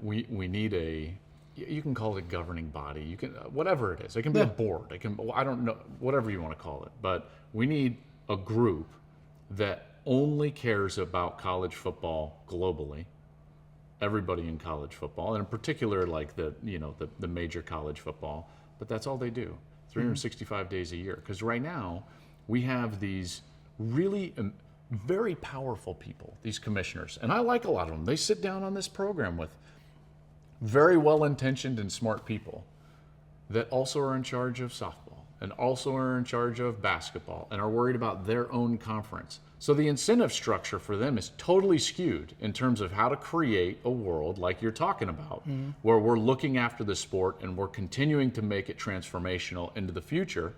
we need you can call it a governing body. You can, whatever it is. It can be a board. I don't know, whatever you want to call it. But we need a group that only cares about college football globally, everybody in college football, and in particular, like the major college football. But that's all they do, 365 days a year. Because right now, we have these really very powerful people, these commissioners, and I like a lot of them. They sit down on this program with very well-intentioned and smart people that also are in charge of softball and also are in charge of basketball and are worried about their own conference. So the incentive structure for them is totally skewed in terms of how to create a world like you're talking about, where we're looking after the sport and we're continuing to make it transformational into the future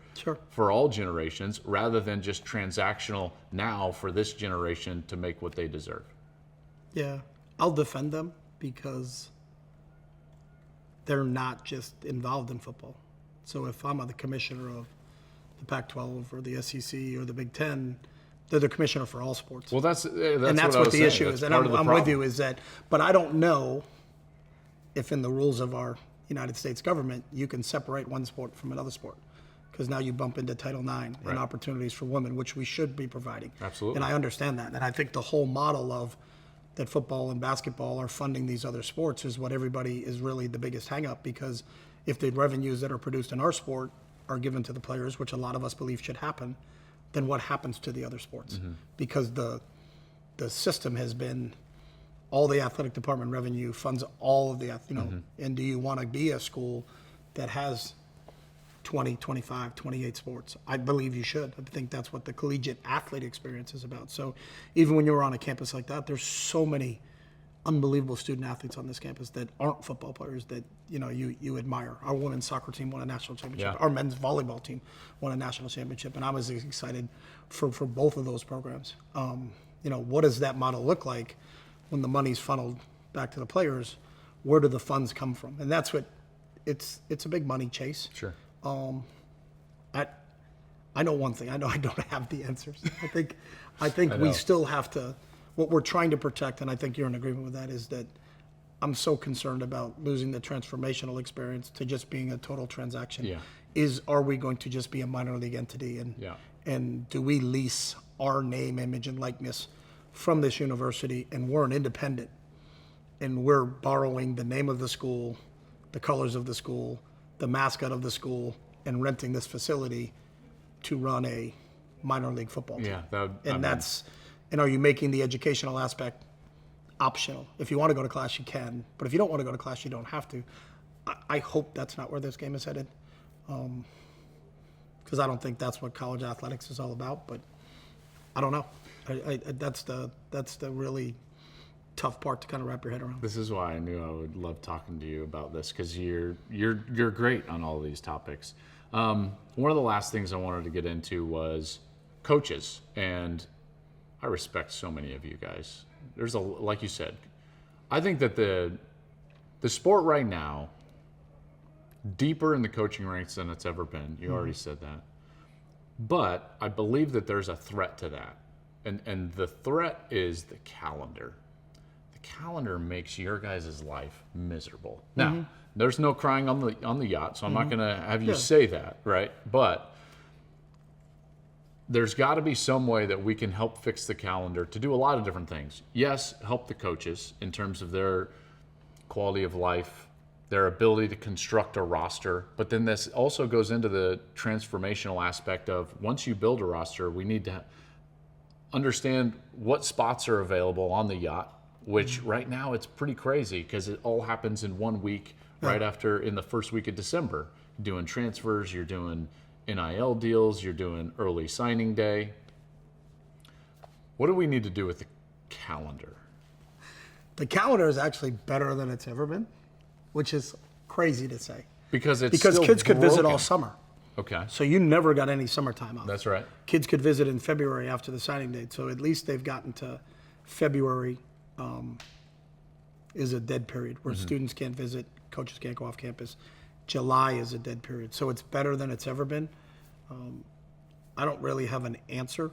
for all generations, rather than just transactional now for this generation to make what they deserve. Yeah, I'll defend them because they're not just involved in football. So if I'm the commissioner of the Pac-12 or the SEC or the Big Ten, they're the commissioner for all sports. Well, that's what the issue is. And I'm with you is that, but I don't know if in the rules of our United States government, you can separate one sport from another sport. Because now you bump into Title IX and opportunities for women, which we should be providing. Absolutely. And I understand that. And I think the whole model of that football and basketball are funding these other sports is what everybody is really the biggest hang up, because if the revenues that are produced in our sport are given to the players, which a lot of us believe should happen, then what happens to the other sports? Because the system has been all the athletic department revenue funds all of the, and do you want to be a school that has 20, 25, 28 sports? I believe you should. I think that's what the collegiate athlete experience is about. So even when you're on a campus like that, there's so many unbelievable student athletes on this campus that aren't football players that you admire. Our women's soccer team won a national championship. Our men's volleyball team won a national championship, and I was excited for both of those programs. What does that model look like when the money's funneled back to the players? Where do the funds come from? And that's what it's a big money chase. Sure. I know one thing. I know I don't have the answers. I think we still have to. What we're trying to protect, and I think you're in agreement with that, is that I'm so concerned about losing the transformational experience to just being a total transaction. Yeah. Are we going to just be a minor league entity? And do we lease our name, image, and likeness from this university, and we're an independent, and we're borrowing the name of the school, the colors of the school, the mascot of the school, and renting this facility to run a minor league football team? And are you making the educational aspect optional? If you want to go to class, you can. But if you don't want to go to class, you don't have to. I hope that's not where this game is headed, because I don't think that's what college athletics is all about. But I don't know. That's the really tough part to kind of wrap your head around. This is why I knew I would love talking to you about this, because you're great on all these topics. One of the last things I wanted to get into was coaches, and I respect so many of you guys. Like you said, I think that the sport right now, deeper in the coaching ranks than it's ever been. You already said that. But I believe that there's a threat to that. And the threat is the calendar. The calendar makes your guys' life miserable. Now, there's no crying on the yacht, so I'm not going to have you say that, right? But there's got to be some way that we can help fix the calendar to do a lot of different things. Yes, help the coaches in terms of their quality of life, their ability to construct a roster. But then this also goes into the transformational aspect of, once you build a roster, we need to understand what spots are available on the yacht, which right now it's pretty crazy because it all happens in 1 week right after, in the first week of December. You're doing transfers, you're doing NIL deals, you're doing early signing day. What do we need to do with the calendar? The calendar is actually better than it's ever been, which is crazy to say. Because kids could visit all summer. Okay. So you never got any summertime off. That's right. Kids could visit in February after the signing date. So at least they've gotten to February is a dead period where students can't visit, coaches can't go off campus. July is a dead period. So it's better than it's ever been. I don't really have an answer,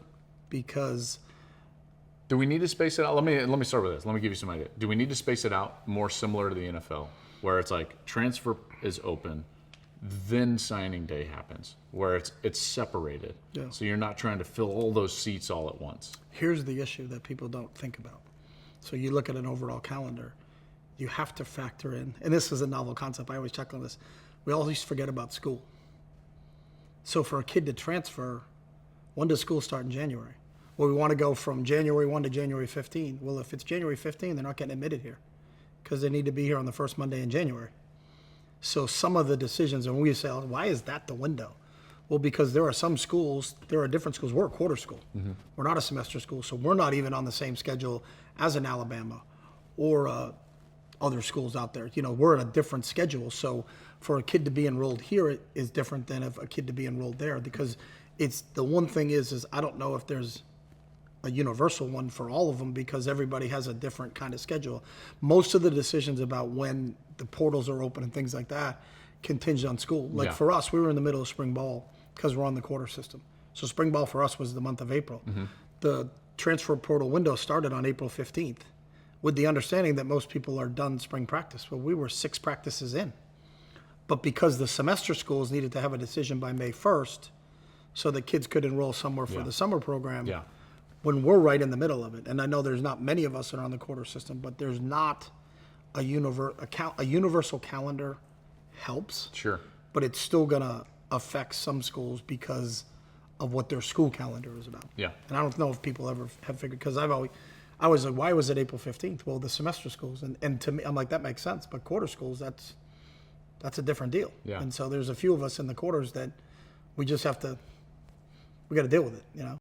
because Do we need to space it out? Let me start with this. Let me give you some idea. Do we need to space it out more similar to the NFL, where it's like transfer is open, then signing day happens, where it's separated. Yeah. So you're not trying to fill all those seats all at once. Here's the issue that people don't think about. So you look at an overall calendar, you have to factor in, and this is a novel concept, I always check on this, we always forget about school. So for a kid to transfer, when does school start in January? Well, we want to go from January 1 to January 15. Well, if it's January 15, they're not getting admitted here because they need to be here on the first Monday in January. So some of the decisions, and we say, why is that the window? Well, because there are some schools, there are different schools. We're a quarter school. Mm-hmm. We're not a semester school, so we're not even on the same schedule as an Alabama or other schools out there. You know, we're in a different schedule. So for a kid to be enrolled here it is different than if a kid to be enrolled there, because it's the one thing is I don't know if there's a universal one for all of them because everybody has a different kind of schedule. Most of the decisions about when the portals are open and things like that contingent on school. Like for us, we were in the middle of spring ball because we're on the quarter system. So spring ball for us was the month of April. Mm-hmm. The transfer portal window started on April 15th with the understanding that most people are done spring practice. Well, we were 6 practices in. But because the semester schools needed to have a decision by May 1st so that kids could enroll somewhere for the summer program, when we're right in the middle of it, and I know there's not many of us that are on the quarter system, but there's not a universal calendar helps. Sure. But it's still going to affect some schools because of what their school calendar is about. Yeah. And I don't know if people ever have figured, because I was like, why was it April 15th? Well, the semester schools. And to me, I'm like, that makes sense. But quarter schools, that's a different deal. Yeah. And so there's a few of us in the quarters that we just have to, we got to deal with it, you know?